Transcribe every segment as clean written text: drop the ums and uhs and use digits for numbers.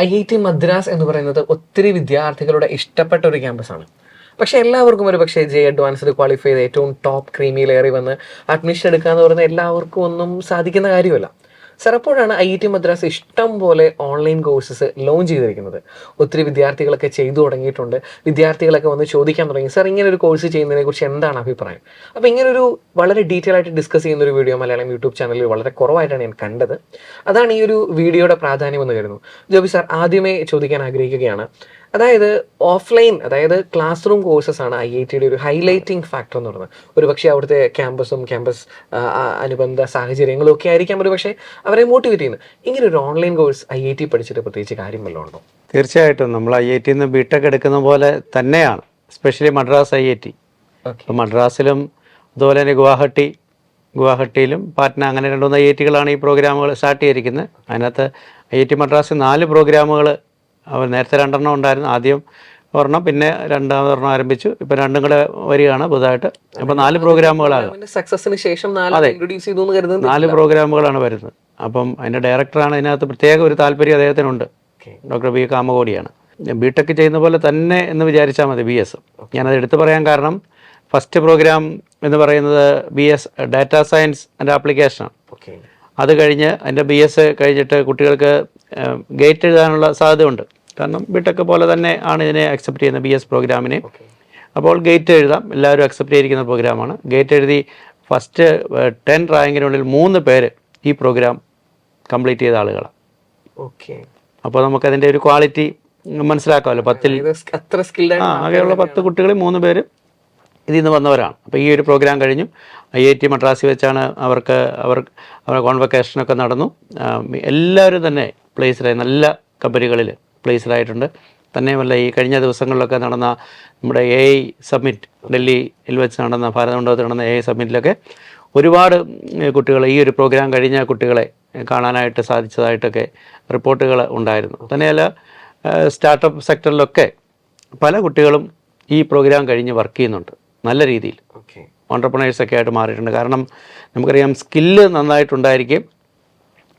IIT Madras എന്ന് പറയുന്നത് ഒത്തിരി വിദ്യാർത്ഥികളുടെ ഇഷ്ടപ്പെട്ട ഒരു ക്യാമ്പസാണ്. പക്ഷെ എല്ലാവർക്കും ഒരു പക്ഷേ അഡ്വാൻസ്ഡ് ക്വാളിഫൈ ചെയ്ത് ഏറ്റവും ടോപ്പ് ക്രീമിയിലേറി വന്ന് അഡ്മിഷൻ എടുക്കുക എന്ന് പറയുന്നത് എല്ലാവർക്കും ഒന്നും സാധിക്കുന്ന കാര്യമല്ല. സർ, അപ്പോഴാണ് IIT മദ്രാസ് ഇഷ്ടം പോലെ ഓൺലൈൻ കോഴ്സസ് ലോഞ്ച് ചെയ്തിരിക്കുന്നത്. ഒത്തിരി വിദ്യാർത്ഥികളൊക്കെ ചെയ്തു തുടങ്ങിയിട്ടുണ്ട്. വിദ്യാർത്ഥികളൊക്കെ വന്ന് ചോദിക്കാൻ തുടങ്ങി, സർ ഇങ്ങനെ ഒരു കോഴ്സ് ചെയ്യുന്നതിനെ കുറിച്ച് എന്താണ് അഭിപ്രായം? അപ്പോൾ ഇങ്ങനൊരു വളരെ ഡീറ്റെയിൽ ആയിട്ട് ഡിസ്കസ് ചെയ്യുന്ന ഒരു വീഡിയോ മലയാളം യൂട്യൂബ് ചാനലിൽ വളരെ കുറവായിട്ടാണ് ഞാൻ കണ്ടത്. അതാണ് ഈ ഒരു വീഡിയോയുടെ പ്രാധാന്യം എന്ന് കരുതുന്നു. ജോബി സാർ, ആദ്യമേ ചോദിക്കാൻ ആഗ്രഹിക്കുകയാണ്, അതായത് ഓഫ്ലൈൻ, അതായത് ക്ലാസ് റൂം കോഴ്സസ് ആണ് IITയുടെ ഒരു ഹൈലൈറ്റിംഗ് ഫാക്ടർ എന്ന് പറയുന്നത്. ഒരു പക്ഷേ അവിടുത്തെ ക്യാമ്പസ് അനുബന്ധ സാഹചര്യങ്ങളും ഒക്കെ ആയിരിക്കാം ഒരു പക്ഷേ അവരെ മോട്ടിവേറ്റ് ചെയ്യുന്നത്. ഇങ്ങനെ ഒരു ഓൺലൈൻ കോഴ്സ് IIT പഠിച്ചിട്ട് പ്രത്യേകിച്ച് കാര്യം വല്ലതും ഉണ്ടോ? തീർച്ചയായിട്ടും നമ്മൾ IITന്ന് ബിടെക് എടുക്കുന്ന പോലെ തന്നെയാണ്, എസ്പെഷ്യലി മദ്രാസ് IIT. മദ്രാസിലും അതുപോലെ തന്നെ ഗുവാഹട്ടിയിലും പാറ്റ്ന, അങ്ങനെ 2-3 IITകളാണ് ഈ പ്രോഗ്രാമുകൾ സ്റ്റാർട്ട് ചെയ്തിരിക്കുന്നത്. അതിനകത്ത് IIT മദ്രാസ് 4 പ്രോഗ്രാമുകൾ, അവർ നേരത്തെ 2 ഉണ്ടായിരുന്നു. ആദ്യം ഒരെണ്ണം, പിന്നെ 2ാമതൊരെണ്ണം ആരംഭിച്ചു. ഇപ്പം 2 കൂടെ വരികയാണ് പുതുതായിട്ട്. അപ്പം 4 പ്രോഗ്രാമുകളാണ്. സക്സസിന് ശേഷം 4 പ്രോഗ്രാമുകളാണ് വരുന്നത്. അപ്പം അതിൻ്റെ ഡയറക്ടറാണ് ഇതിനകത്ത് പ്രത്യേക ഒരു താല്പര്യം അദ്ദേഹത്തിനുണ്ട്. Doctor B കാമകോടിയാണ്. ബിടെക് ചെയ്യുന്ന പോലെ തന്നെ എന്ന് വിചാരിച്ചാൽ മതി BS. ഞാനത് എടുത്തു പറയാൻ കാരണം, ഫസ്റ്റ് പ്രോഗ്രാം എന്ന് പറയുന്നത് BS ഡാറ്റാ സയൻസ് ആൻഡ് ആപ്ലിക്കേഷനാണ്. അത് കഴിഞ്ഞ് അതിൻ്റെ BS കഴിഞ്ഞിട്ട് കുട്ടികൾക്ക് ഗേറ്റ് എഴുതാനുള്ള സാധ്യത ഉണ്ട്. കാരണം ബിടെക് പോലെ തന്നെ ആണ് ഇതിനെ അക്സെപ്റ്റ് ചെയ്യുന്ന BS പ്രോഗ്രാമിനെ. അപ്പോൾ ഗേറ്റ് എഴുതാം, എല്ലാവരും അക്സെപ്റ്റ് ചെയ്തിരിക്കുന്ന പ്രോഗ്രാമാണ്. ഗേറ്റ് എഴുതി ഫസ്റ്റ് 10 റാങ്കിനുള്ളിൽ 3 പേര് ഈ പ്രോഗ്രാം കംപ്ലീറ്റ് ചെയ്ത ആളുകളാണ്. അപ്പോൾ നമുക്കതിൻ്റെ ഒരു ക്വാളിറ്റി മനസ്സിലാക്കാമല്ലോ. 10ൽ ആകെയുള്ള 10 കുട്ടികളിൽ 3 പേര് ഇതിൽ നിന്ന് വന്നവരാണ്. അപ്പോൾ ഈ ഒരു പ്രോഗ്രാം കഴിഞ്ഞു. IIT മദ്രാസിൽ വെച്ചാണ് അവരുടെ കോൺവൊക്കേഷനൊക്കെ നടന്നു. എല്ലാവരും തന്നെ പ്ലേസ്ഡായി, നല്ല കമ്പനികളിൽ പ്ലേസ്ഡായിട്ടുണ്ട്. തന്നെയുമല്ല, ഈ കഴിഞ്ഞ ദിവസങ്ങളിലൊക്കെ നടന്ന നമ്മുടെ AI സബ്മിറ്റ്, ഡൽഹിയിൽ വെച്ച് നടന്ന ഭാരതമണ്ഡപത്തിൽ നടന്ന AI സബ്മിറ്റിലൊക്കെ ഒരുപാട് കുട്ടികൾ, ഈ ഒരു പ്രോഗ്രാം കഴിഞ്ഞ കുട്ടികളെ കാണാനായിട്ട് സാധിച്ചതായിട്ടൊക്കെ റിപ്പോർട്ടുകൾ ഉണ്ടായിരുന്നു. തന്നെയല്ല, സ്റ്റാർട്ടപ്പ് സെക്ടറിലൊക്കെ പല കുട്ടികളും ഈ പ്രോഗ്രാം കഴിഞ്ഞ് വർക്ക് ചെയ്യുന്നുണ്ട് നല്ല രീതിയിൽ. ഓൺട്രപ്രണേഴ്സൊക്കെ ആയിട്ട് മാറിയിട്ടുണ്ട്. കാരണം നമുക്കറിയാം, സ്കില്ല് നന്നായിട്ടുണ്ടായിരിക്കും,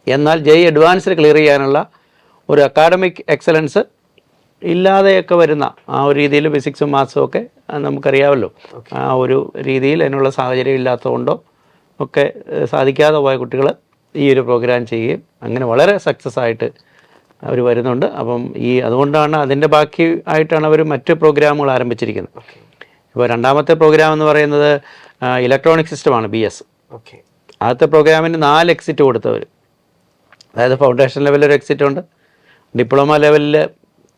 എന്നാൽ അഡ്വാൻസ്ഡ് ക്ലിയർ ചെയ്യാനുള്ള ഒരു അക്കാഡമിക് എക്സലൻസ് ഇല്ലാതെയൊക്കെ വരുന്ന ആ ഒരു രീതിയിൽ ഫിസിക്സും മാത്സും ഒക്കെ നമുക്കറിയാമല്ലോ. ആ ഒരു രീതിയിൽ അതിനുള്ള സാഹചര്യം ഇല്ലാത്തതുകൊണ്ടോ ഒക്കെ സാധിക്കാതെ പോയ കുട്ടികൾ ഈ ഒരു പ്രോഗ്രാം ചെയ്യുകയും അങ്ങനെ വളരെ സക്സസ് ആയിട്ട് അവർ വരുന്നുണ്ട്. അപ്പം അതുകൊണ്ടാണ് അതിൻ്റെ ബാക്കി ആയിട്ടാണ് അവർ മറ്റ് പ്രോഗ്രാമുകൾ ആരംഭിച്ചിരിക്കുന്നത്. ഇപ്പോൾ 2ാമത്തെ പ്രോഗ്രാം എന്ന് പറയുന്നത് ഇലക്ട്രോണിക് സിസ്റ്റമാണ്, BS. ആദ്യത്തെ പ്രോഗ്രാമിന് 4 എക്സിറ്റ് കൊടുത്തവർ, അതായത് ഫൗണ്ടേഷൻ ലെവലിൽ ഒരു എക്സിറ്റ് ഉണ്ട്, ഡിപ്ലോമ ലെവലിൽ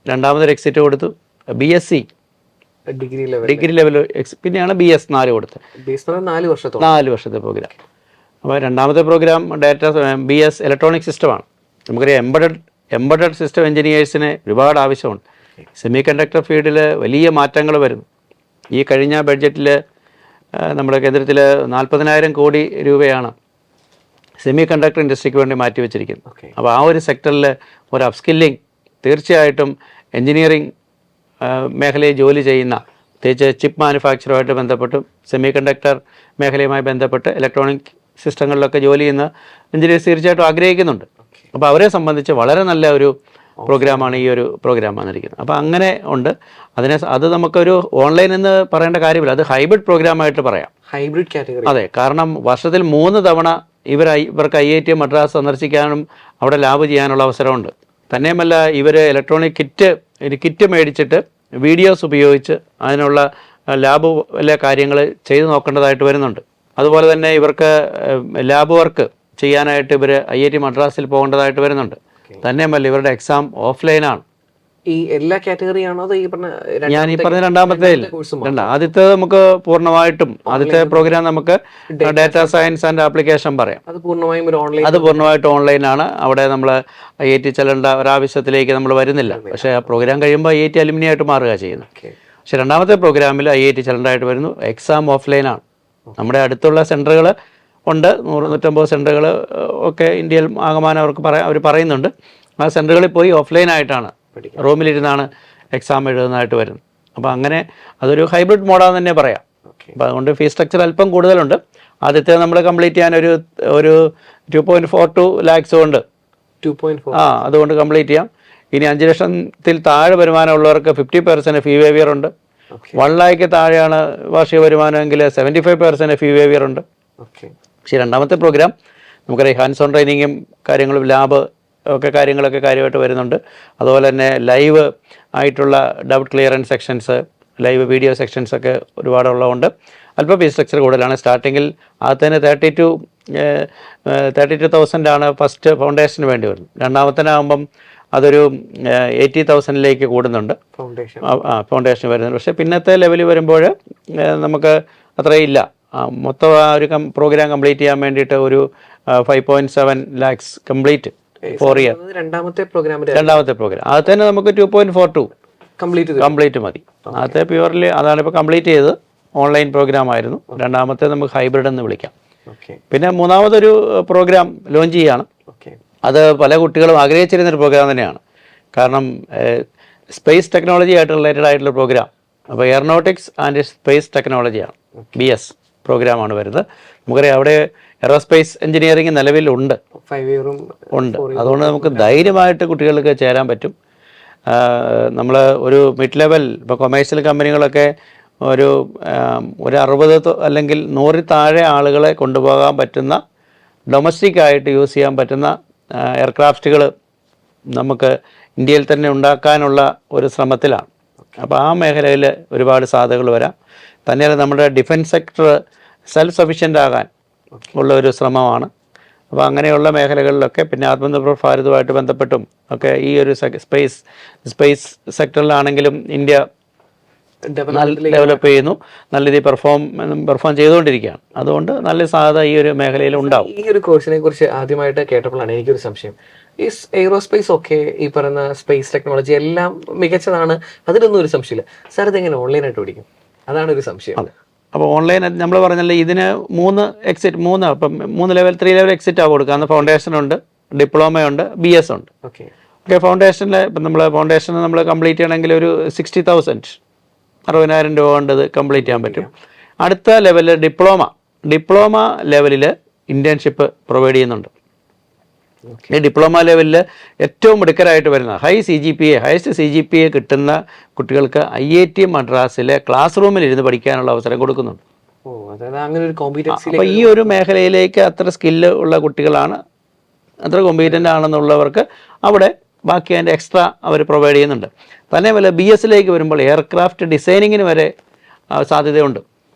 2ാമതൊരു എക്സിറ്റ് കൊടുത്തു, BSc ഡിഗ്രി ലെവൽ, പിന്നെയാണ് BS 4 കൊടുത്തത്. 4 വർഷത്തെ പ്രോഗ്രാം. അപ്പോൾ 2ാമത്തെ പ്രോഗ്രാം BS ഇലക്ട്രോണിക് സിസ്റ്റമാണ്. നമുക്കറിയാം, എംബഡഡ് സിസ്റ്റം എഞ്ചിനീയേഴ്സിന് ഒരുപാട് ആവശ്യമുണ്ട്. സെമി കണ്ടക്ടർ ഫീൽഡിൽ വലിയ മാറ്റങ്ങൾ വരുന്നു. ഈ കഴിഞ്ഞ ബഡ്ജറ്റിൽ നമ്മുടെ കേന്ദ്രത്തിൽ 40,000 കോടി രൂപയാണ് സെമി കണ്ടക്ടർ ഇൻഡസ്ട്രിക്ക് വേണ്ടി മാറ്റിവെച്ചിരിക്കുന്നത്. അപ്പോൾ ആ ഒരു സെക്ടറിൽ ഒരു അപ്സ്കില്ലിംഗ് തീർച്ചയായിട്ടും എൻജിനീയറിംഗ് മേഖലയിൽ ജോലി ചെയ്യുന്ന, പ്രത്യേകിച്ച് ചിപ്പ് മാനുഫാക്ചറുമായിട്ട് ബന്ധപ്പെട്ടും സെമി കണ്ടക്ടർ മേഖലയുമായി ബന്ധപ്പെട്ട് ഇലക്ട്രോണിക് സിസ്റ്റങ്ങളിലൊക്കെ ജോലി ചെയ്യുന്ന എഞ്ചിനീയേഴ്സ് തീർച്ചയായിട്ടും ആഗ്രഹിക്കുന്നുണ്ട്. അപ്പോൾ അവരെ സംബന്ധിച്ച് വളരെ നല്ല ഒരു പ്രോഗ്രാമാണ് ഈ ഒരു പ്രോഗ്രാം വന്നിരിക്കുന്നത്. അപ്പോൾ അങ്ങനെ ഉണ്ട്. അത് നമുക്കൊരു ഓൺലൈൻ എന്ന് പറയേണ്ട കാര്യമില്ല, അത് ഹൈബ്രിഡ് പ്രോഗ്രാമായിട്ട് പറയാം. Hybrid category. അതെ, കാരണം വർഷത്തിൽ 3 തവണ ഇവർക്ക് IIT മദ്രാസ് സന്ദർശിക്കാനും അവിടെ ലാബ് ചെയ്യാനുള്ള അവസരമുണ്ട്. തന്നെയുമല്ല, ഇവർ ഇലക്ട്രോണിക് കിറ്റ് മേടിച്ചിട്ട് വീഡിയോസ് ഉപയോഗിച്ച് അതിനുള്ള ലാബിലെ കാര്യങ്ങൾ ചെയ്തു നോക്കേണ്ടതായിട്ട് വരുന്നുണ്ട്. അതുപോലെ തന്നെ ഇവർക്ക് ലാബ് വർക്ക് ചെയ്യാനായിട്ട് ഇവർ IIT മദ്രാസിൽ പോകേണ്ടതായിട്ട് വരുന്നുണ്ട്. തന്നെയുമല്ല, ഇവരുടെ എക്സാം ഓഫ്ലൈനാണ്. ഈ എല്ലാ കാറ്റഗറിയാണോ? ഞാൻ ഈ പറഞ്ഞ 2ാമത്തെ ആദ്യത്തെ നമുക്ക് പൂർണ്ണമായിട്ടും ആദ്യത്തെ പ്രോഗ്രാം നമുക്ക് ഡാറ്റാ സയൻസ് ആൻഡ് ആപ്ലിക്കേഷൻ പറയാം. അത് പൂർണ്ണമായിട്ടും ഓൺലൈനാണ്. അവിടെ നമ്മൾ IIT ചെല്ലേണ്ട ഒരാവശ്യത്തിലേക്ക് നമ്മൾ വരുന്നില്ല. പക്ഷേ ആ പ്രോഗ്രാം കഴിയുമ്പോൾ IIT അലുമിനി ആയിട്ട് മാറുക ചെയ്യുന്നത്. പക്ഷേ 2ാമത്തെ പ്രോഗ്രാമിൽ IIT ചെല്ലേണ്ടതായിട്ട് വരുന്നു. എക്സാം ഓഫ്ലൈനാണ്. നമ്മുടെ അടുത്തുള്ള സെൻറ്ററുകൾ ഉണ്ട്, 100-150 സെൻറ്ററുകൾ ഒക്കെ ഇന്ത്യയിൽ ആകമാനം അവർ പറയുന്നുണ്ട്. ആ സെൻറ്ററുകളിൽ പോയി ഓഫ്ലൈനായിട്ടാണ്, റൂമിലിരുന്നാണ് എക്സാം എഴുതുന്നതായിട്ട് വരുന്നത്. അപ്പോൾ അങ്ങനെ അതൊരു ഹൈബ്രിഡ് മോഡാന്ന് തന്നെ പറയാം. അപ്പോൾ അതുകൊണ്ട് ഫീസ് സ്ട്രക്ചർ അല്പം കൂടുതലുണ്ട്. ആദ്യത്തെ നമ്മൾ കംപ്ലീറ്റ് ചെയ്യാൻ ഒരു 2.42 lakhs കൊണ്ട് അതുകൊണ്ട് കംപ്ലീറ്റ് ചെയ്യാം. ഇനി 5 ലക്ഷത്തിൽ താഴെ വരുമാനമുള്ളവർക്ക് 50% ഫീ വേവിയർ ഉണ്ട്. ഓക്കെ 1 ലാഖ് താഴെയാണ് വാർഷിക വരുമാനമെങ്കിൽ 75% ഫീ വേവിയർ ഉണ്ട്. ഓക്കെ പക്ഷേ രണ്ടാമത്തെ പ്രോഗ്രാം നമുക്കറിയാം ഹാൻഡ്സ് ഓൺ ട്രെയിനിങ്ങും കാര്യങ്ങളും ലാബ് ഒക്കെ കാര്യങ്ങളൊക്കെ കാര്യമായിട്ട് വരുന്നുണ്ട്. അതുപോലെ തന്നെ ലൈവ് ആയിട്ടുള്ള doubt clearance sections, live video സെക്ഷൻസൊക്കെ ഒരുപാടുള്ളതുകൊണ്ട് അല്പം ഫീസ് സ്ട്രക്ചർ കൂടുതലാണ്. സ്റ്റാർട്ടിങ്ങിൽ ആദ്യത്തേന് 32,000 ഫസ്റ്റ് ഫൗണ്ടേഷന് വേണ്ടി വരുന്നത്. രണ്ടാമത്തേനാകുമ്പം അതൊരു 80,000 കൂടുന്നുണ്ട് ഫൗണ്ടേഷൻ. ഫൗണ്ടേഷൻ വരുന്നുണ്ട്. പക്ഷേ പിന്നത്തെ ലെവലിൽ വരുമ്പോൾ നമുക്ക് അത്രയില്ല. മൊത്തം ആ ഒരു പ്രോഗ്രാം കംപ്ലീറ്റ് ചെയ്യാൻ വേണ്ടിയിട്ട് ഒരു 5.7 lakhs കംപ്ലീറ്റ് 4 year. രണ്ടാമത്തെ പ്രോഗ്രാമിന്റെ രണ്ടാമത്തെ പ്രോഗ്രാം അത് തന്നെ നമുക്ക് 2.42 കംപ്ലീറ്റ് മതി. ആദ്യത്തെ പ്യുവർലി അതാണ് ഇപ്പോൾ കംപ്ലീറ്റ് ചെയ്തത്. ഓൺലൈൻ പ്രോഗ്രാം ആയിരുന്നു. രണ്ടാമത്തെ നമുക്ക് ഹൈബ്രിഡ് എന്ന് വിളിക്കാം. ഓക്കെ പിന്നെ മൂന്നാമതൊരു പ്രോഗ്രാം ലോഞ്ച് ചെയ്യുകയാണ്. ഓക്കെ അത് പല കുട്ടികളും ആഗ്രഹിച്ചിരുന്നൊരു പ്രോഗ്രാം തന്നെയാണ്. കാരണം സ്പേസ് ടെക്നോളജി ആയിട്ട് റിലേറ്റഡ് ആയിട്ടുള്ള പ്രോഗ്രാം. അപ്പോൾ എയറോനോട്ടിക്സ് ആൻഡ് സ്പേസ് ടെക്നോളജിയാണ്, BS പ്രോഗ്രാമാണ് വരുന്നത്. നമുക്കറിയാം അവിടെ എയറോസ്പേസ് എഞ്ചിനീയറിംഗ് നിലവിലുണ്ട് 5 year-ഉം ഉണ്ട്. അതുകൊണ്ട് നമുക്ക് ധൈര്യമായിട്ട് കുട്ടികൾക്ക് ചേരാൻ പറ്റും. നമ്മൾ ഒരു മിഡ് ലെവൽ ഇപ്പോൾ കൊമേഴ്ഷ്യൽ കമ്പനികളൊക്കെ ഒരു 60 അല്ലെങ്കിൽ 100 താഴെ ആളുകളെ കൊണ്ടുപോകാൻ പറ്റുന്ന ഡൊമസ്റ്റിക് ആയിട്ട് യൂസ് ചെയ്യാൻ പറ്റുന്ന എയർക്രാഫ്റ്റുകൾ നമുക്ക് ഇന്ത്യയിൽ തന്നെ ഉണ്ടാക്കാനുള്ള ഒരു ശ്രമത്തിലാണ്. അപ്പോൾ ആ മേഖലയിൽ ഒരുപാട് സാധ്യതകൾ വരാം. തന്നെയല്ല നമ്മുടെ ഡിഫൻസ് സെക്ടർ സെൽഫ് സഫിഷ്യൻ്റ് ആകാൻ ഉള്ള ഒരു ശ്രമമാണ്. അപ്പോൾ അങ്ങനെയുള്ള മേഖലകളിലൊക്കെ പിന്നെ ആത്മനിർഭർ ഭാരതുമായിട്ട് ബന്ധപ്പെട്ടും ഒക്കെ ഈ ഒരു സ്പേസ് സെക്ടറിലാണെങ്കിലും ഇന്ത്യ ഡെവലപ്പ് ചെയ്യുന്നു, നല്ല രീതിയിൽ പെർഫോം ചെയ്തുകൊണ്ടിരിക്കുകയാണ്. അതുകൊണ്ട് നല്ല സാധ്യത ഈ ഒരു മേഖലയിൽ ഉണ്ടാവും. ഈ ഒരു കോഴ്സിനെ കുറിച്ച് ആദ്യമായിട്ട് കേട്ടപ്പോഴാണ് എനിക്കൊരു സംശയം. ഈ എയ്റോസ്പേസ് ഒക്കെ ഈ പറയുന്ന സ്പേസ് ടെക്നോളജി എല്ലാം മികച്ചതാണ്, അതിലൊന്നും ഒരു സംശയമില്ല. സാർ ഇതെങ്ങനെ ഓൺലൈനായിട്ട് പഠിക്കും? അതാണ് ഒരു സംശയം. അപ്പോൾ ഓൺലൈൻ നമ്മൾ പറഞ്ഞല്ലോ ഇതിന് 3 ലെവൽ 3 ലെവൽ എക്സിറ്റാണ് കൊടുക്കുക. അന്ന് ഫൗണ്ടേഷനുണ്ട്, ഡിപ്ലോമയുണ്ട്, BS ഉണ്ട്. ഓക്കെ ഫൗണ്ടേഷനിൽ ഇപ്പം നമ്മൾ കംപ്ലീറ്റ് ചെയ്യണമെങ്കിൽ ഒരു 60,000 60,000 രൂപ കൊണ്ട് ഇത് കംപ്ലീറ്റ് ചെയ്യാൻ പറ്റും. അടുത്ത ലെവലിൽ ഡിപ്ലോമ ലെവലിൽ ഇൻറ്റേൺഷിപ്പ് പ്രൊവൈഡ് ചെയ്യുന്നുണ്ട്. ഈ ഡിപ്ലോമ ലെവലിൽ ഏറ്റവും മിടുക്കരായിട്ട് വരുന്ന ഹയസ്റ്റ് CGPA കിട്ടുന്ന കുട്ടികൾക്ക് IIT മദ്രാസിലെ ക്ലാസ് റൂമിൽ ഇരുന്ന് പഠിക്കാനുള്ള അവസരം കൊടുക്കുന്നുണ്ട്. അപ്പോൾ ഈ ഒരു മേഖലയിലേക്ക് അത്ര സ്കില്ല് ഉള്ള കുട്ടികളാണ്, അത്ര കോമ്പീറ്റൻ്റ് ആണെന്നുള്ളവർക്ക് അവിടെ ബാക്കി അതിൻ്റെ എക്സ്ട്രാ അവർ പ്രൊവൈഡ് ചെയ്യുന്നുണ്ട്. തന്നെയല്ല BS വരുമ്പോൾ എയർക്രാഫ്റ്റ് ഡിസൈനിങ്ങിന് വരെ സാധ്യതയുണ്ട്.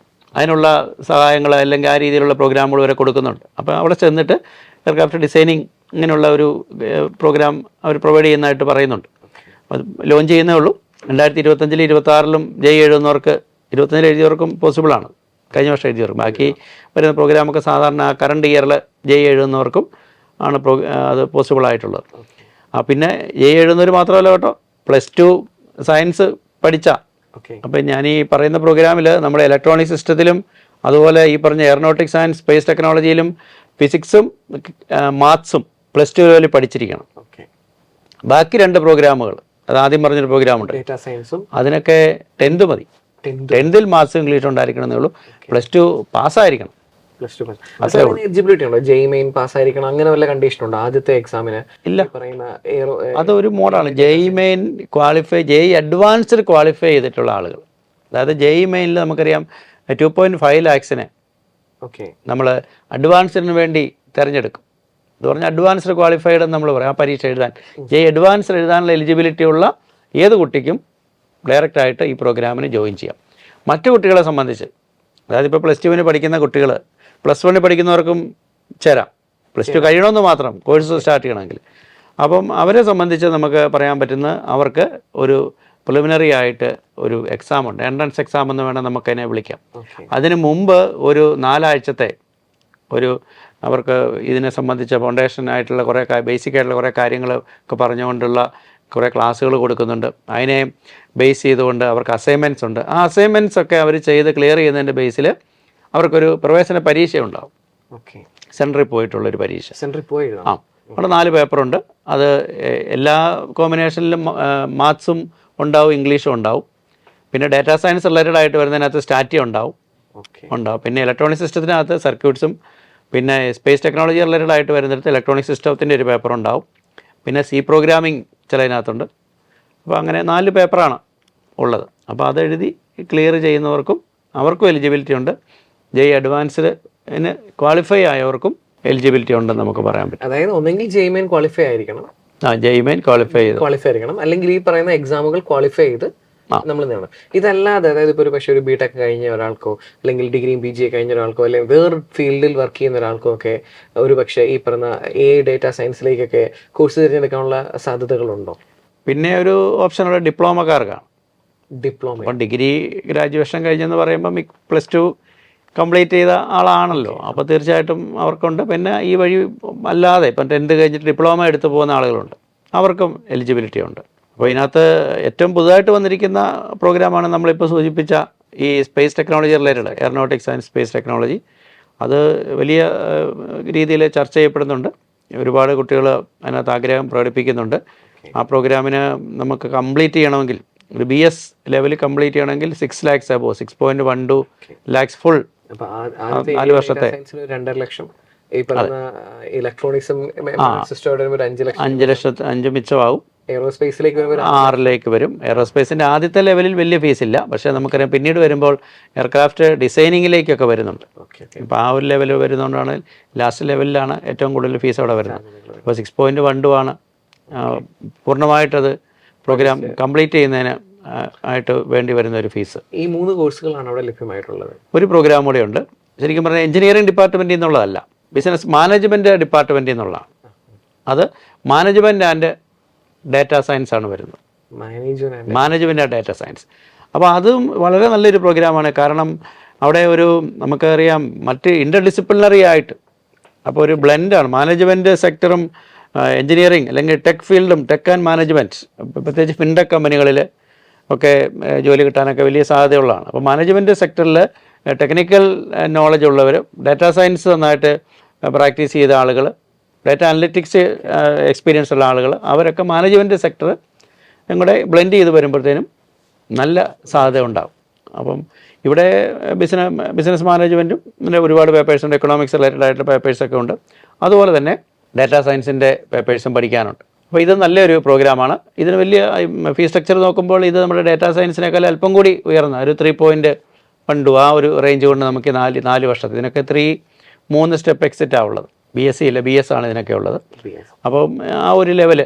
അതിനുള്ള സഹായങ്ങൾ അല്ലെങ്കിൽ ആ രീതിയിലുള്ള പ്രോഗ്രാമുകൾ വരെ കൊടുക്കുന്നുണ്ട്. അപ്പോൾ അവിടെ ചെന്നിട്ട് എയർക്രാഫ്റ്റ് ഡിസൈനിങ് ഇങ്ങനെയുള്ള ഒരു പ്രോഗ്രാം അവർ പ്രൊവൈഡ് ചെയ്യുന്നതായിട്ട് പറയുന്നുണ്ട്. അത് ലോഞ്ച് ചെയ്യുന്നേ ഉള്ളൂ. 2025 26 JEE എഴുതുന്നവർക്ക് 25 എഴുതിയവർക്കും പോസിബിളാണ്, കഴിഞ്ഞ വർഷം എഴുതിയവർക്ക്. ബാക്കി വരുന്ന പ്രോഗ്രാമൊക്കെ സാധാരണ കറണ്ട് ഇയറിൽ JEE എഴുതുന്നവർക്കും ആണ് അത് പോസിബിളായിട്ടുള്ളത്. പിന്നെ JEE എഴുതുന്നവർ മാത്രമല്ല കേട്ടോ, +2 സയൻസ് പഠിച്ച. അപ്പം ഞാൻ ഈ പറയുന്ന പ്രോഗ്രാമിൽ നമ്മുടെ ഇലക്ട്രോണിക് സിസ്റ്റത്തിലും അതുപോലെ ഈ പറഞ്ഞ എയറോനോട്ടിക്സ് ആൻഡ് സ്പേസ് ടെക്നോളജിയിലും ഫിസിക്സും മാത്സും +2 ലെവലിൽ പഠിച്ചിരിക്കണം. ബാക്കി 2 പ്രോഗ്രാമുകൾ, അത് ആദ്യം പറഞ്ഞൊരു പ്രോഗ്രാമുണ്ട്, അതിനൊക്കെ 10th മതി. 10th മാത്സും ഇംഗ്ലീഷും ഉണ്ടായിരിക്കണമെന്നേ ഉള്ളൂ. +2 പാസ്സായിരിക്കണം. എലിജിബിലിറ്റി ഉണ്ടോ? JEE മെയിൻ പാസ്സായിരിക്കണം അങ്ങനെ വല്ല കണ്ടീഷൻ ഉണ്ടോ ആദ്യത്തെ എക്സാമിന്? ഇല്ല, അതൊരു മോഡാണ്. JEE main qualify, JEE advanced qualify ചെയ്തിട്ടുള്ള ആളുകൾ. അതായത് JEE മെയിനിൽ നമുക്കറിയാം 2.5 lakhs നമ്മൾ അഡ്വാൻസ്ഡിന് വേണ്ടി തിരഞ്ഞെടുക്കും. എന്ന് പറഞ്ഞാൽ അഡ്വാൻസ്ഡ് ക്വാളിഫൈഡ് എന്ന് നമ്മൾ പറയും. ആ പരീക്ഷ എഴുതാൻ JEE അഡ്വാൻസ്ഡ് എഴുതാനുള്ള എലിജിബിലിറ്റി ഉള്ള ഏത് കുട്ടിക്കും ഡയറക്റ്റായിട്ട് ഈ പ്രോഗ്രാമിന് ജോയിൻ ചെയ്യാം. മറ്റു കുട്ടികളെ സംബന്ധിച്ച്, അതായത് ഇപ്പോൾ +2 പഠിക്കുന്ന കുട്ടികൾ +1 പഠിക്കുന്നവർക്കും ചേരാം. +2 കഴിയണമെന്ന് മാത്രം കോഴ്സ് സ്റ്റാർട്ട് ചെയ്യണമെങ്കിൽ. അപ്പം അവരെ സംബന്ധിച്ച് നമുക്ക് പറയാൻ പറ്റുന്ന അവർക്ക് ഒരു പ്രിലിമിനറി ആയിട്ട് ഒരു എക്സാം ഉണ്ട്, എൻട്രൻസ് എക്സാം എന്ന് വേണം നമുക്കതിനെ വിളിക്കാം. അതിന് മുമ്പ് ഒരു 4 ആഴ്ചത്തെ ഒരു അവർക്ക് ഇതിനെ സംബന്ധിച്ച ഫൗണ്ടേഷൻ ആയിട്ടുള്ള കുറേ ബേസിക് ആയിട്ടുള്ള കുറേ കാര്യങ്ങളൊക്കെ പറഞ്ഞുകൊണ്ടുള്ള കുറേ ക്ലാസ്സുകൾ കൊടുക്കുന്നുണ്ട്. അതിനെ ബേസ് ചെയ്തുകൊണ്ട് അവർക്ക് അസൈൻമെൻറ്റ്സ് ഉണ്ട്. ആ അസൈൻമെൻറ്റ്സ് ഒക്കെ അവർ ചെയ്ത് ക്ലിയർ ചെയ്യുന്നതിൻ്റെ ബേസിൽ അവർക്കൊരു പ്രവേശന പരീക്ഷ ഉണ്ടാവും. സെൻറ്ററിൽ പോയിട്ടുള്ളൊരു പരീക്ഷ. അവിടെ 4 പേപ്പറുണ്ട്. അത് എല്ലാ കോമ്പിനേഷനിലും മാത്സും ഉണ്ടാവും, ഇംഗ്ലീഷും ഉണ്ടാവും. പിന്നെ ഡാറ്റാ സയൻസ് റിലേറ്റഡ് ആയിട്ട് വരുന്നതിനകത്ത് സ്റ്റാറ്റി ഉണ്ടാവും. പിന്നെ ഇലക്ട്രോണിക് സിസ്റ്റത്തിനകത്ത് സർക്യൂട്ട്സും, പിന്നെ സ്പേസ് ടെക്നോളജി റിലേറ്റഡ് ആയിട്ട് വരുന്നിടത്ത് ഇലക്ട്രോണിക് സിസ്റ്റത്തിൻ്റെ ഒരു പേപ്പർ ഉണ്ടാവും. പിന്നെ C പ്രോഗ്രാമിംഗ് ചിലതിനകത്തുണ്ട്. അപ്പോൾ അങ്ങനെ 4 പേപ്പറാണ് ഉള്ളത്. അപ്പോൾ അതെഴുതി ക്ലിയർ ചെയ്യുന്നവർക്കും അവർക്കും എലിജിബിലിറ്റി ഉണ്ട്. ജെഇ അഡ്വാൻസ്ഡിന് ക്വാളിഫൈ ആയവർക്കും എലിജിബിലിറ്റി ഉണ്ടെന്ന് നമുക്ക് പറയാൻ പറ്റും. അതായത് ഒന്നെങ്കിൽ ജെഇ മെയിൻ ക്വാളിഫൈ ആയിരിക്കണം, ജെഇ മെയിൻ ക്വാളിഫൈ ആയിരിക്കണം, അല്ലെങ്കിൽ ഈ പറയുന്ന എക്സാമുകൾ ക്വാളിഫൈ ചെയ്ത് നമ്മൾ നേടണം. ഇതല്ലാതെ അതായത് ഇപ്പോൾ ഒരു പക്ഷേ ഒരു ബിടെക് കഴിഞ്ഞ ഒരാൾക്കോ അല്ലെങ്കിൽ ഡിഗ്രിയും PG കഴിഞ്ഞ ഒരാൾക്കോ അല്ലെങ്കിൽ വേറെ ഫീൽഡിൽ വർക്ക് ചെയ്യുന്ന ഒരാൾക്കോ ഒക്കെ ഒരു പക്ഷേ ഈ പറഞ്ഞ ഡേറ്റ സയൻസിലേക്കൊക്കെ കോഴ്സ് തിരഞ്ഞെടുക്കാനുള്ള സാധ്യതകളുണ്ടോ? പിന്നെ ഒരു ഓപ്ഷനുള്ള ഡിപ്ലോമക്കാർക്കാണ്. ഡിപ്ലോമ. അപ്പോൾ ഡിഗ്രി ഗ്രാജുവേഷൻ കഴിഞ്ഞെന്ന് പറയുമ്പോൾ +2 കംപ്ലീറ്റ് ചെയ്ത ആളാണല്ലോ. അപ്പോൾ തീർച്ചയായിട്ടും അവർക്കുണ്ട്. പിന്നെ ഈ വഴി അല്ലാതെ ഇപ്പം 10th കഴിഞ്ഞിട്ട് ഡിപ്ലോമ എടുത്ത് പോകുന്ന ആളുകളുണ്ട്, അവർക്കും എലിജിബിലിറ്റി ഉണ്ട്. അപ്പോൾ ഇതിനകത്ത് ഏറ്റവും പുതുതായിട്ട് വന്നിരിക്കുന്ന പ്രോഗ്രാമാണ് നമ്മളിപ്പോൾ സൂചിപ്പിച്ച ഈ space technology related, aeronautics and space technology. അത് വലിയ രീതിയിൽ ചർച്ച ചെയ്യപ്പെടുന്നുണ്ട്. ഒരുപാട് കുട്ടികൾ അതിനകത്ത് ആഗ്രഹം പ്രകടിപ്പിക്കുന്നുണ്ട്. ആ പ്രോഗ്രാമിന് നമുക്ക് കംപ്ലീറ്റ് ചെയ്യണമെങ്കിൽ ഒരു BS ലെവൽ കംപ്ലീറ്റ് ചെയ്യണമെങ്കിൽ 6 lakhs above 6.12 lakhs ഫുൾ 4 വർഷത്തെ 2.5 ലക്ഷം. ഈ പറഞ്ഞ ഇലക്ട്രോണിക്സും സിസ്റ്റം 5 ലക്ഷം 5 മിച്ചമാവും. എയറോസ്പേസിലേക്ക് വരുമ്പോൾ 6 വരും. എയറോസ്പേസിൻ്റെ ആദ്യത്തെ ലെവലിൽ വലിയ ഫീസ് ഇല്ല. പക്ഷേ നമുക്കറിയാം പിന്നീട് വരുമ്പോൾ എയർക്രാഫ്റ്റ് ഡിസൈനിങ്ങിലേക്കൊക്കെ വരുന്നുണ്ട്. ഇപ്പോൾ ആ ഒരു ലെവൽ വരുന്നതുകൊണ്ടാണ് ലാസ്റ്റ് ലെവലിലാണ് ഏറ്റവും കൂടുതൽ ഫീസ് അവിടെ വരുന്നത്. ഇപ്പോൾ 6.12 ആണ് പൂർണ്ണമായിട്ടത് പ്രോഗ്രാം കംപ്ലീറ്റ് ചെയ്യുന്നതിന് ആയിട്ട് വേണ്ടി വരുന്ന ഒരു ഫീസ്. ഈ 3 കോഴ്സുകളാണ് അവിടെ ലഭ്യമായിട്ടുള്ളത്. ഒരു പ്രോഗ്രാം കൂടെ ഉണ്ട്. ശരിക്കും പറഞ്ഞാൽ എഞ്ചിനീയറിംഗ് ഡിപ്പാർട്ട്മെൻറ്റിൽ നിന്നുള്ളതല്ല, ബിസിനസ് മാനേജ്മെൻറ്റ് ഡിപ്പാർട്ട്മെൻറ്റിൽ നിന്നുള്ളതാണ്. അത് മാനേജ്മെൻറ്റ് ആൻഡ് ഡാറ്റ സയൻസ് ആണ് വരുന്നത്. Management and data science. അപ്പോൾ അതും വളരെ നല്ലൊരു പ്രോഗ്രാമാണ്. കാരണം അവിടെ ഒരു നമുക്കറിയാം മറ്റ് ഇൻ്റർ ഡിസിപ്ലിനറി ആയിട്ട്, അപ്പോൾ ഒരു ബ്ലെൻഡാണ് മാനേജ്മെൻറ്റ് സെക്ടറും എഞ്ചിനീയറിംഗ് അല്ലെങ്കിൽ ടെക് ഫീൽഡും, ടെക് ആൻഡ് മാനേജ്മെൻറ്റ്, പ്രത്യേകിച്ച് ഫിൻടെക് കമ്പനികളിൽ ഒക്കെ ജോലി കിട്ടാനൊക്കെ വലിയ സാധ്യതയുള്ളതാണ്. അപ്പോൾ മാനേജ്മെൻറ്റ് സെക്ടറിൽ ടെക്നിക്കൽ നോളജ് ഉള്ളവർ, ഡാറ്റ സയൻസ് നന്നായിട്ട് പ്രാക്ടീസ് ചെയ്ത ആളുകൾ, ഡാറ്റ അനലിറ്റിക്സ് എക്സ്പീരിയൻസ് ഉള്ള ആളുകൾ, അവരൊക്കെ മാനേജ്മെൻറ്റ് സെക്ടർ കൂടെ ബ്ലെൻഡ് ചെയ്ത് വരുമ്പോഴത്തേനും നല്ല സാധ്യത ഉണ്ടാകും. അപ്പം ഇവിടെ ബിസിനസ് മാനേജ്മെൻറ്റും പിന്നെ ഒരുപാട് പേപ്പേഴ്സുണ്ട്, എക്കണോമിക്സ് റിലേറ്റഡ് ആയിട്ടുള്ള പേപ്പേഴ്സൊക്കെ ഉണ്ട്. അതുപോലെ തന്നെ ഡാറ്റ സയൻസിൻ്റെ പേപ്പേഴ്സും പഠിക്കാനുണ്ട്. അപ്പോൾ ഇത് നല്ലൊരു പ്രോഗ്രാമാണ്. ഇതിന് വലിയ ഫീസ് സ്ട്രക്ചർ നോക്കുമ്പോൾ ഇത് നമ്മുടെ ഡാറ്റ സയൻസിനേക്കാൾ അല്പം കൂടി ഉയർന്ന ഒരു 3.12 ആ ഒരു റേഞ്ച് കൊണ്ട് നമുക്ക് 4 വർഷത്തെ ഇതിനൊക്കെ 3 സ്റ്റെപ്പ് എക്സിറ്റാണ് ഉള്ളത്. BSc ഇല്ല, BS ആണ് ഇതിനൊക്കെ ഉള്ളത്. അപ്പം ആ ഒരു ലെവല്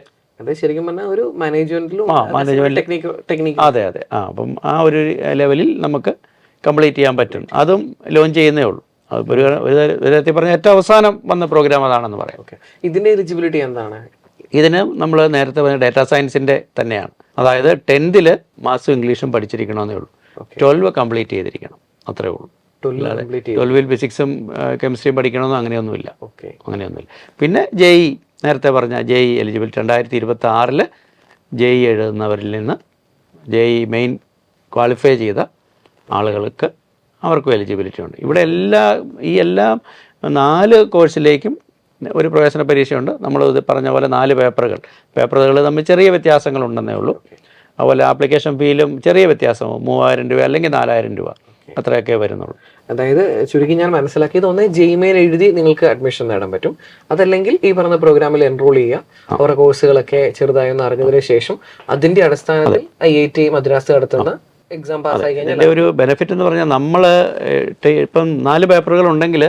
ശരിക്കും പറഞ്ഞാൽ ഒരു മാനേജ്മെന്റിലും അതെ. അപ്പം ആ ഒരു ലെവലിൽ നമുക്ക് കംപ്ലീറ്റ് ചെയ്യാൻ പറ്റും. അതും ലോഞ്ച് ചെയ്യുന്നേ ഉള്ളൂ. ഒരു വിധത്തിൽ പറഞ്ഞാൽ ഏറ്റവും അവസാനം വന്ന പ്രോഗ്രാം അതാണെന്ന് പറയാം. ഇതിൻ്റെ എലിജിബിലിറ്റി എന്താണ്? ഇതിന് നമ്മൾ നേരത്തെ പറഞ്ഞ ഡാറ്റാ സയൻസിൻ്റെ തന്നെയാണ്. അതായത് 10th മാത്സും ഇംഗ്ലീഷും പഠിച്ചിരിക്കണമെന്നേ ഉള്ളൂ. 12 കംപ്ലീറ്റ് ചെയ്തിരിക്കണം, അത്രേ ഉള്ളൂ. 12 ഫിസിക്സും കെമിസ്ട്രിയും പഠിക്കണമെന്നും അങ്ങനെയൊന്നുമില്ല. പിന്നെ JEE, നേരത്തെ പറഞ്ഞ JEE എലിജിബിലിറ്റി 2026 JEE എഴുതുന്നവരിൽ നിന്ന് JEE മെയിൻ ക്വാളിഫൈ ചെയ്ത ആളുകൾക്ക് അവർക്കും എലിജിബിലിറ്റി ഉണ്ട്. ഇവിടെ എല്ലാ 4 കോഴ്സിലേക്കും ഒരു പ്രവേശന പരീക്ഷയുണ്ട്. നമ്മൾ ഇത് പറഞ്ഞ പോലെ 4 പേപ്പറുകൾ തമ്മിൽ ചെറിയ വ്യത്യാസങ്ങളുണ്ടെന്നേ ഉള്ളൂ. അതുപോലെ ആപ്ലിക്കേഷൻ ഫീലും ചെറിയ വ്യത്യാസമോ 3000 രൂപ അല്ലെങ്കിൽ 4000 രൂപ അത്രയൊക്കെ വരുന്നുള്ളൂ. അതായത് ചുരുക്കി ഞാൻ മനസ്സിലാക്കിയത്, ഒന്ന് JEE മെയിൻ എഴുതി നിങ്ങൾക്ക് അഡ്മിഷൻ നേടാൻ പറ്റും. അതല്ലെങ്കിൽ ഈ പറഞ്ഞ പ്രോഗ്രാമിൽ എൻറോൾ ചെയ്യുക, അവരുടെ കോഴ്സുകളൊക്കെ ചെറുതായി ഒന്ന് അറിഞ്ഞതിന് ശേഷം അതിന്റെ അടിസ്ഥാനത്തിൽ IIT മദ്രാസ് നടത്തുന്ന എക്സാം പാസ്സായി കഴിഞ്ഞാൽ അതിൻ്റെ ഒരു ബെനിഫിറ്റ് എന്ന് പറഞ്ഞാൽ നമ്മൾ ഇപ്പം 4 പേപ്പറുകൾ ഉണ്ടെങ്കിൽ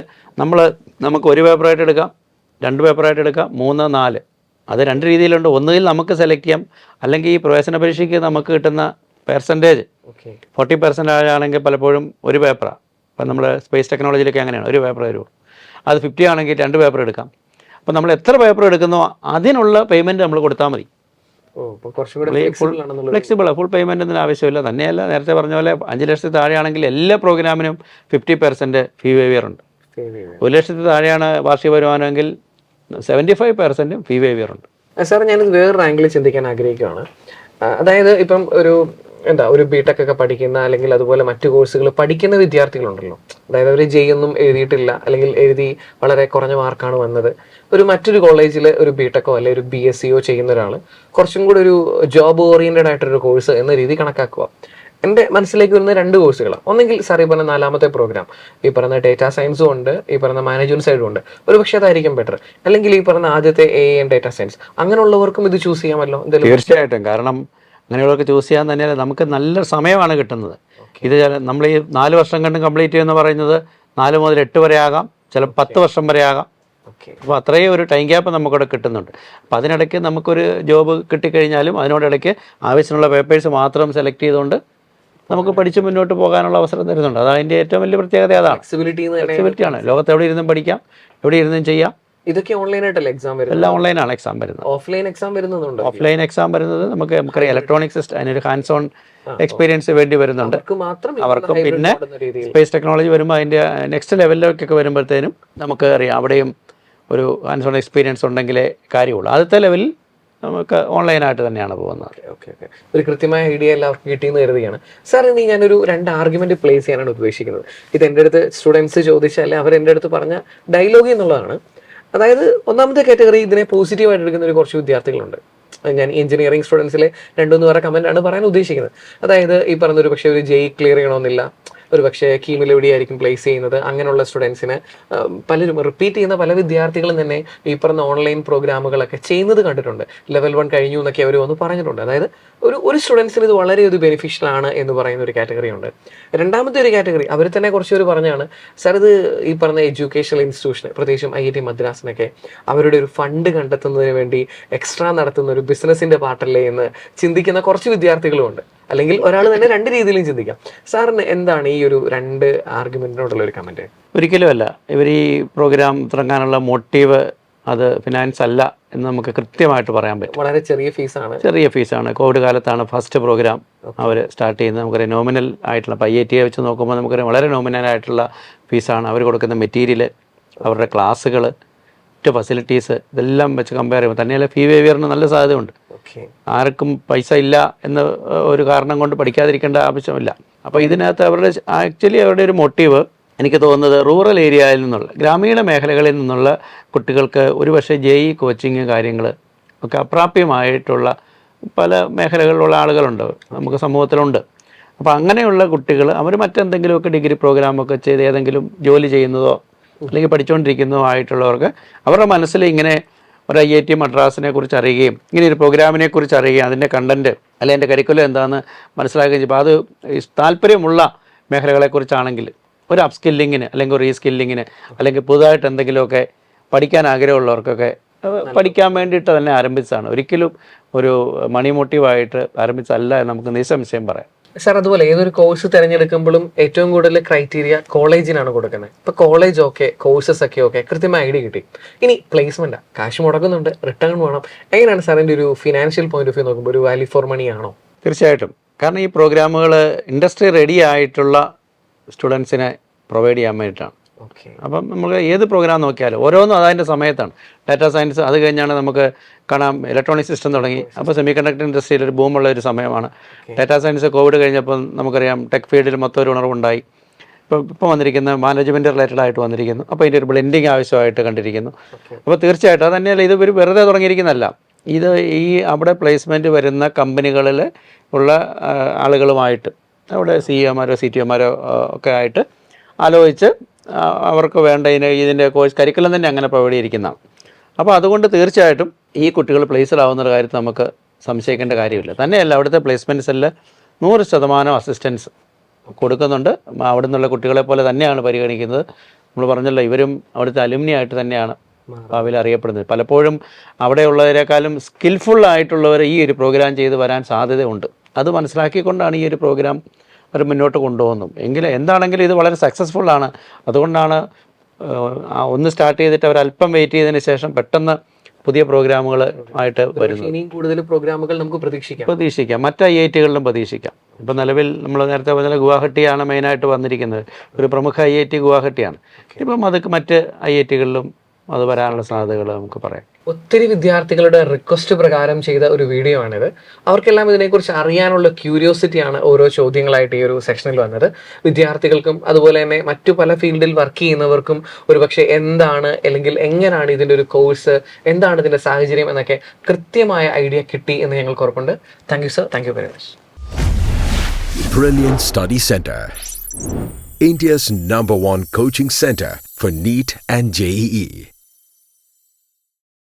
നമുക്ക് 1 പേപ്പറായിട്ട് എടുക്കാം, 2 പേപ്പറായിട്ട് എടുക്കാം, 3, 4 അത് 2 രീതിയിലുണ്ട്. ഒന്നുകിൽ നമുക്ക് സെലക്ട് ചെയ്യാം, അല്ലെങ്കിൽ ഈ പ്രവേശന പരീക്ഷയ്ക്ക് നമുക്ക് കിട്ടുന്ന പെർസെൻറ്റേജ് 40% ആണെങ്കിൽ പലപ്പോഴും 1 പേപ്പറാണ്. ഇപ്പം നമ്മൾ സ്പേസ് ടെക്നോളജിയിലൊക്കെ അങ്ങനെയാണ്, 1 പേപ്പർ തരുമോ. അത് 50 ആണെങ്കിൽ 2 പേപ്പർ എടുക്കാം. അപ്പം നമ്മൾ എത്ര പേപ്പർ എടുക്കുന്നോ അതിനുള്ള പേയ്മെൻറ്റ് നമ്മൾ കൊടുത്താൽ മതി. ഫ്ലെക്സിബിളാണ്, ഫുൾ പേയ്മെൻ്റ് ഒന്നും ആവശ്യമില്ല. തന്നെയല്ല, നേരത്തെ പറഞ്ഞ പോലെ 5 ലക്ഷത്തിൽ താഴെയാണെങ്കിൽ എല്ലാ പ്രോഗ്രാമിനും 50% ഫീ വേവിയർ ഉണ്ട്. 1 ലക്ഷത്തിൽ താഴെയാണ് വാർഷിക വരുമാനമെങ്കിൽ 75% ഫീ വേവിയർ ഉണ്ട്. സാർ, ഞാനിത് വേറൊരു ആംഗിളിൽ ചിന്തിക്കാൻ ആഗ്രഹിക്കുകയാണ്. അതായത് ഇപ്പം ഒരു ബിടെക് ഒക്കെ പഠിക്കുന്ന അല്ലെങ്കിൽ അതുപോലെ മറ്റു കോഴ്സുകൾ പഠിക്കുന്ന വിദ്യാർത്ഥികളുണ്ടല്ലോ. അതായത് അവർ ഒന്നും എഴുതിയിട്ടില്ല അല്ലെങ്കിൽ എഴുതി വളരെ കുറഞ്ഞ മാർക്കാണ് വന്നത്. മറ്റൊരു കോളേജിൽ ഒരു ബിടെക്കോ അല്ലെങ്കിൽ ഒരു BScയോ ചെയ്യുന്ന ഒരാൾ കുറച്ചും കൂടി ഒരു ജോബ് ഓറിയന്റഡ് ആയിട്ടൊരു കോഴ്സ് എന്ന രീതി കണക്കാക്കുക. എൻ്റെ മനസ്സിലേക്ക് വരുന്ന 2 കോഴ്സുകളാണ്. ഒന്നെങ്കിൽ സാർ ഈ പറഞ്ഞ 4ാമത്തെ പ്രോഗ്രാം, ഈ പറഞ്ഞ ഡേറ്റാ സയൻസും ഉണ്ട്, ഈ പറഞ്ഞ മാനേജ്മെന്റ് സൈഡും ഉണ്ട്, ഒരു പക്ഷേ അതായിരിക്കും ബെറ്റർ. അല്ലെങ്കിൽ ഈ പറഞ്ഞ ആദ്യത്തെ AI ആൻഡ് ഡേറ്റാ സയൻസ്, അങ്ങനെയുള്ളവർക്കും ഇത് ചൂസ് ചെയ്യാമല്ലോ? തീർച്ചയായിട്ടും. കാരണം അങ്ങനെയുള്ളവർക്ക് ചൂസ് ചെയ്യാൻ തന്നെയല്ല, നമുക്ക് നല്ല സമയമാണ് കിട്ടുന്നത്. ഇത് നമ്മൾ ഈ 4 വർഷം കണ്ട് കംപ്ലീറ്റ് ചെയ്യുമെന്ന് പറയുന്നത് 4 മുതൽ 8 വരെ ആകാം, ചിലപ്പോൾ 10 വർഷം വരെ ആകാം. അപ്പോൾ അത്രയും ഒരു ടൈം ഗ്യാപ്പ് നമുക്കിവിടെ കിട്ടുന്നുണ്ട്. അപ്പോൾ അതിനിടയ്ക്ക് നമുക്കൊരു ജോബ് കിട്ടിക്കഴിഞ്ഞാലും അതിനോടിടയ്ക്ക് ആവശ്യമുള്ള പേപ്പേഴ്സ് മാത്രം സെലക്ട് ചെയ്തുകൊണ്ട് നമുക്ക് പഠിച്ച് മുന്നോട്ട് പോകാനുള്ള അവസരം തരുന്നുണ്ട്. അത് അതിൻ്റെ ഏറ്റവും വലിയ പ്രത്യേകത അതാണ്. ഫ്ലെക്സിബിലിറ്റിയാണ്. ലോകത്ത് എവിടെ ഇരുന്നും പഠിക്കാം, എവിടെ ഇരുന്നും ചെയ്യാം. ഇതൊക്കെ ഓൺലൈനായിട്ടല്ലേ എക്സാം വരുന്നത്? എല്ലാം ഓൺലൈനാണ് എക്സാം വരുന്നത്. ഓഫ്ലൈൻ എക്സാം വരുന്നുണ്ട്. ഓഫ്ലൈൻ എക്സാം വരുന്നത് നമുക്കറിയാം, ഇലക്ട്രോണിക് സിസ്റ്റം, അതിനൊരു ഹാൻഡ്സ് ഓൺ എക്സ്പീരിയൻസ് വേണ്ടി വരുന്നുണ്ട് അവർക്കും. പിന്നെ സ്പേസ് ടെക്നോളജി വരുമ്പോൾ അതിൻ്റെ നെക്സ്റ്റ് ലെവലിലേക്കൊക്കെ വരുമ്പോഴത്തേനും നമുക്ക് അറിയാം അവിടെയും ഒരു ഹാൻഡ്സ് ഓൺ എക്സ്പീരിയൻസ് ഉണ്ടെങ്കിലേ കാര്യമുള്ളൂ. ആദ്യത്തെ ലെവലിൽ നമുക്ക് ഓൺലൈനായിട്ട് തന്നെയാണ് പോകുന്നത്. ഓക്കെ. ഒരു കൃത്യമായ ഐഡിയ എല്ലാവർക്കും കിട്ടിയെന്ന് കരുതിയാണ്. സാർ, ഇനി ഞാനൊരു 2 ആർഗ്യുമെന്റ് പ്ലേസ് ചെയ്യാനാണ് ഉദ്ദേശിക്കുന്നത്. ഇത് എൻ്റെ അടുത്ത് സ്റ്റുഡൻസ് ചോദിച്ചാൽ അവർ എൻ്റെ അടുത്ത് പറഞ്ഞ ഡയലോഗ് എന്നുള്ളതാണ്. അതായത്, ഒന്നാമത്തെ കാറ്റഗറി ഇതിനെ പോസിറ്റീവായിട്ട് എടുക്കുന്ന ഒരു കുറച്ച് വിദ്യാർത്ഥികളുണ്ട്. ഞാൻ എഞ്ചിനീയറിംഗ് സ്റ്റുഡൻസിലെ 2-3 വേറെ കമൻ്റ് ആണ് പറയാൻ ഉദ്ദേശിക്കുന്നത്. അതായത്, ഈ പറഞ്ഞൊരു പക്ഷേ ഒരു JEE ക്ലിയർ ചെയ്യണമെന്നില്ല, ഒരു പക്ഷേ കീമിൽ എവിടെയായിരിക്കും പ്ലേസ് ചെയ്യുന്നത്, അങ്ങനെയുള്ള സ്റ്റുഡൻസിന് പലരും റിപ്പീറ്റ് ചെയ്യുന്ന പല വിദ്യാർത്ഥികളും തന്നെ ഈ പറഞ്ഞ ഓൺലൈൻ പ്രോഗ്രാമുകളൊക്കെ ചെയ്യുന്നത് കണ്ടിട്ടുണ്ട്. ലെവൽ 1 കഴിഞ്ഞു എന്നൊക്കെ അവർ വന്ന് പറഞ്ഞിട്ടുണ്ട്. അതായത് ഒരു സ്റ്റുഡൻസിന് ഇത് വളരെ ഒരു ബെനിഫിഷ്യൽ ആണ് എന്ന് പറയുന്ന ഒരു കാറ്റഗറി ഉണ്ട്. രണ്ടാമത്തെ ഒരു കാറ്റഗറി അവർ തന്നെ കുറച്ചൊരു പറഞ്ഞാണ്, സാർ ഇത് ഈ പറഞ്ഞ എഡ്യൂക്കേഷണൽ ഇൻസ്റ്റിറ്റ്യൂഷൻ, പ്രത്യേകിച്ചും IIT മദ്രാസിനൊക്കെ അവരുടെ ഒരു ഫണ്ട് കണ്ടെത്തുന്നതിന് വേണ്ടി എക്സ്ട്രാ നടത്തുന്ന ഒരു ബിസിനസിന്റെ പാർട്ടല്ലേ എന്ന് ചിന്തിക്കുന്ന കുറച്ച് വിദ്യാർത്ഥികളുമുണ്ട്. അല്ലെങ്കിൽ ഒരാൾ തന്നെ 2 രീതിയിലും ചിന്തിക്കാം. സാറിന് എന്താണ് ഈ ഒരു 2 ആർഗ്യുമെന്റിനോടുള്ള ഒരു കമന്റ്? ഒരിക്കലുമല്ല. ഇവർ ഈ പ്രോഗ്രാം തുടങ്ങാനുള്ള മോട്ടീവ് അത് ഫിനാൻസ് അല്ല എന്ന് നമുക്ക് കൃത്യമായിട്ട് പറയാൻ പറ്റും. വളരെ ചെറിയ ഫീസാണ്. കോവിഡ് കാലത്താണ് ഫസ്റ്റ് പ്രോഗ്രാം അവർ സ്റ്റാർട്ട് ചെയ്യുന്നത്. നമുക്കറിയാം നോമിനൽ ആയിട്ടുള്ള, ഇപ്പോൾ IIT വെച്ച് നോക്കുമ്പോൾ നമുക്കറിയാം വളരെ നോമിനൽ ആയിട്ടുള്ള ഫീസാണ്. അവർ കൊടുക്കുന്ന മെറ്റീരിയൽ, അവരുടെ ക്ലാസ്സുകൾ, മറ്റ് ഫെസിലിറ്റീസ്, ഇതെല്ലാം വെച്ച് കമ്പയർ ചെയ്യുമ്പോൾ തന്നെയല്ല ഫീ വേവിയറിന് നല്ല സാധ്യതയുണ്ട്. ആർക്കും പൈസ ഇല്ല എന്ന ഒരു കാരണം കൊണ്ട് പഠിക്കാതിരിക്കേണ്ട ആവശ്യമില്ല. അപ്പോൾ ഇതിനകത്ത് അവരുടെ ഒരു മോട്ടീവ് എനിക്ക് തോന്നുന്നത് റൂറൽ ഏരിയയിൽ നിന്നുള്ള, ഗ്രാമീണ മേഖലകളിൽ നിന്നുള്ള കുട്ടികൾക്ക് ഒരുപക്ഷെ JEE കോച്ചിങ് കാര്യങ്ങൾ ഒക്കെ അപ്രാപ്യമായിട്ടുള്ള പല മേഖലകളിലുള്ള ആളുകളുണ്ട്, നമുക്ക് സമൂഹത്തിലുണ്ട്. അപ്പോൾ അങ്ങനെയുള്ള കുട്ടികൾ അവർ മറ്റെന്തെങ്കിലുമൊക്കെ ഡിഗ്രി പ്രോഗ്രാമൊക്കെ ചെയ്ത് ഏതെങ്കിലും ജോലി ചെയ്യുന്നതോ അല്ലെങ്കിൽ പഠിച്ചുകൊണ്ടിരിക്കുന്നതോ ആയിട്ടുള്ളവർക്ക് അവരുടെ മനസ്സിൽ ഇങ്ങനെ ഒരു IIT മദ്രാസിനെ കുറിച്ച് അറിയുകയും ഇങ്ങനെ ഒരു പ്രോഗ്രാമിനെ കുറിച്ച് അറിയുകയും അതിൻ്റെ കണ്ടൻറ്റ് അല്ലെങ്കിൽ എൻ്റെ കരിക്കുലം എന്താണെന്ന് മനസ്സിലാക്കുകയും ചെയ്യുമ്പോൾ അത് താല്പര്യമുള്ള മേഖലകളെക്കുറിച്ചാണെങ്കിൽ ഒരു അപ്സ്കില്ലിങ്ങിന് അല്ലെങ്കിൽ ഒരു റീസ്കില്ലിങ്ങിന് അല്ലെങ്കിൽ പുതുതായിട്ട് എന്തെങ്കിലുമൊക്കെ പഠിക്കാൻ ആഗ്രഹമുള്ളവർക്കൊക്കെ പഠിക്കാൻ വേണ്ടിയിട്ട് തന്നെ ആരംഭിച്ചതാണ്. ഒരിക്കലും ഒരു മണി മോട്ടീവായിട്ട് ആരംഭിച്ചതല്ല എന്ന് നമുക്ക് നിസ്സംശയം പറയാം. സാർ, അതുപോലെ ഏതൊരു കോഴ്സ് തിരഞ്ഞെടുക്കുമ്പോഴും ഏറ്റവും കൂടുതൽ ക്രൈറ്റീരിയ കോളേജിനാണ് കൊടുക്കുന്നത്. ഇപ്പോൾ കോളേജ് ഓക്കെ, കോഴ്സസ് ഒക്കെ ഓക്കെ, കൃത്യമായ ഐഡിയ കിട്ടി. ഇനി പ്ലേസ്മെൻറ്റാണ്, കാശ് മുടക്കുന്നുണ്ട്, റിട്ടേൺ വേണം. എങ്ങനെയാണ് സാറിൻ്റെ ഒരു ഫിനാൻഷ്യൽ പോയിന്റ് ഓഫ് വ്യൂ നോക്കുമ്പോൾ ഒരു വാല്യൂ ഫോർ മണി ആണോ? തീർച്ചയായിട്ടും. കാരണം ഈ പ്രോഗ്രാമുകൾ ഇൻഡസ്ട്രി റെഡി ആയിട്ടുള്ള സ്റ്റുഡൻസിനെ പ്രൊവൈഡ് ചെയ്യാൻ വേണ്ടിയിട്ടാണ്. അപ്പം നമ്മൾ ഏത് പ്രോഗ്രാം നോക്കിയാലും ഓരോന്നും അതിൻ്റെ സമയത്താണ്. ഡാറ്റാ സയൻസ് അത് കഴിഞ്ഞാണ് നമുക്ക് കാണാം ഇലക്ട്രോണിക് സിസ്റ്റം തുടങ്ങി. അപ്പോൾ സെമി കണ്ടക്ടർ ഇൻഡസ്ട്രിയിൽ ഒരു ബൂമുള്ള ഒരു സമയമാണ്. ഡാറ്റാ സയൻസ് കോവിഡ് കഴിഞ്ഞപ്പോൾ നമുക്കറിയാം ടെക് ഫീൽഡിൽ മൊത്തം ഒരു ഉണർവുണ്ടായി. ഇപ്പോൾ വന്നിരിക്കുന്ന മാനേജ്മെൻറ്റ് റിലേറ്റഡ് ആയിട്ട് വന്നിരിക്കുന്നു. അപ്പോൾ ഇതിൻ്റെ ഒരു ബ്ലെൻഡിങ് ആവശ്യമായിട്ട് കണ്ടിരിക്കുന്നു. അപ്പോൾ തീർച്ചയായിട്ടും അത് തന്നെയല്ല, ഇത് ഒരു വെറുതെ തുടങ്ങിയിരിക്കുന്നതല്ല. ഇത് ഈ അവിടെ പ്ലേസ്മെൻറ്റ് വരുന്ന കമ്പനികളിൽ ഉള്ള ആളുകളുമായിട്ട് അവിടെ CEOമാരോ CTOമാരോ ഒക്കെ ആയിട്ട് ആലോചിച്ച് അവർക്ക് വേണ്ട ഇതിൻ്റെ കോഴ്സ് കരിക്കുലം തന്നെ അങ്ങനെ പ്രൊവൈഡ് ചെയ്തിരിക്കുന്നതാണ്. അപ്പോൾ അതുകൊണ്ട് തീർച്ചയായിട്ടും ഈ കുട്ടികൾ പ്ലേസ്ഡ് ആവുന്ന കാര്യത്തിൽ നമുക്ക് സംശയിക്കേണ്ട കാര്യമില്ല. തന്നെയല്ല, അവിടുത്തെ പ്ലേസ്മെൻറ്റ് സെല്ല് 100% അസിസ്റ്റൻസ് കൊടുക്കുന്നുണ്ട്. അവിടെ നിന്നുള്ള കുട്ടികളെ പോലെ തന്നെയാണ് പരിഗണിക്കുന്നത്. നമ്മൾ പറഞ്ഞല്ലോ, ഇവരും അവിടുത്തെ അലുമിനി ആയിട്ട് തന്നെയാണ് ഭാവിയിൽ അറിയപ്പെടുന്നത്. പലപ്പോഴും അവിടെയുള്ളവരെക്കാളും സ്കിൽഫുള്ളായിട്ടുള്ളവർ ഈ ഒരു പ്രോഗ്രാം ചെയ്ത് വരാൻ സാധ്യതയുണ്ട്. അത് മനസ്സിലാക്കിക്കൊണ്ടാണ് ഈ ഒരു പ്രോഗ്രാം അവർ മുന്നോട്ട് കൊണ്ടുപോകുന്നു. എങ്കിലും എന്താണെങ്കിലും ഇത് വളരെ സക്സസ്ഫുള്ളാണ്. അതുകൊണ്ടാണ് ഒന്ന് സ്റ്റാർട്ട് ചെയ്തിട്ട് അവർ അല്പം വെയിറ്റ് ചെയ്തതിന് ശേഷം പെട്ടെന്ന് പുതിയ പ്രോഗ്രാമുകൾ ആയിട്ട് വരുന്നത്. ഇനിയും കൂടുതൽ പ്രോഗ്രാമുകൾ നമുക്ക് പ്രതീക്ഷിക്കാം. മറ്റ് IIT-കളിലും പ്രതീക്ഷിക്കാം. ഇപ്പോൾ നിലവിൽ നമ്മൾ നേരത്തെ പറഞ്ഞ ഗുവാഹട്ടിയാണ് മെയിനായിട്ട് വന്നിരിക്കുന്നത്. ഒരു പ്രമുഖ IIT ഗുവാഹട്ടിയാണ്. ഇപ്പം അത് മറ്റ് IIT-കളിലും അത് വരാനുള്ള സാധ്യതകൾ നമുക്ക് പറയാം. ഒത്തിരി വിദ്യാർത്ഥികളുടെ റിക്വസ്റ്റ് പ്രകാരം ചെയ്ത ഒരു വീഡിയോ ആണിത്. അവർക്കെല്ലാം ഇതിനെക്കുറിച്ച് അറിയാനുള്ള ക്യൂരിയോസിറ്റിയാണ് ഓരോ ചോദ്യങ്ങളായിട്ട് ഈ ഒരു സെക്ഷനിൽ വന്നത്. വിദ്യാർത്ഥികൾക്കും അതുപോലെ തന്നെ മറ്റു പല ഫീൽഡിൽ വർക്ക് ചെയ്യുന്നവർക്കും ഒരുപക്ഷെ എന്താണ് അല്ലെങ്കിൽ എങ്ങനെയാണ് ഇതിൻ്റെ ഒരു കോഴ്സ്, എന്താണ് ഇതിൻ്റെ സാഹചര്യം എന്നൊക്കെ കൃത്യമായ ഐഡിയ കിട്ടി എന്ന് ഞങ്ങൾക്ക് ഉറപ്പുണ്ട്. Thank you sir, thank you very much. Brilliant Study Center, India's #1 coaching center for NEET and JEE.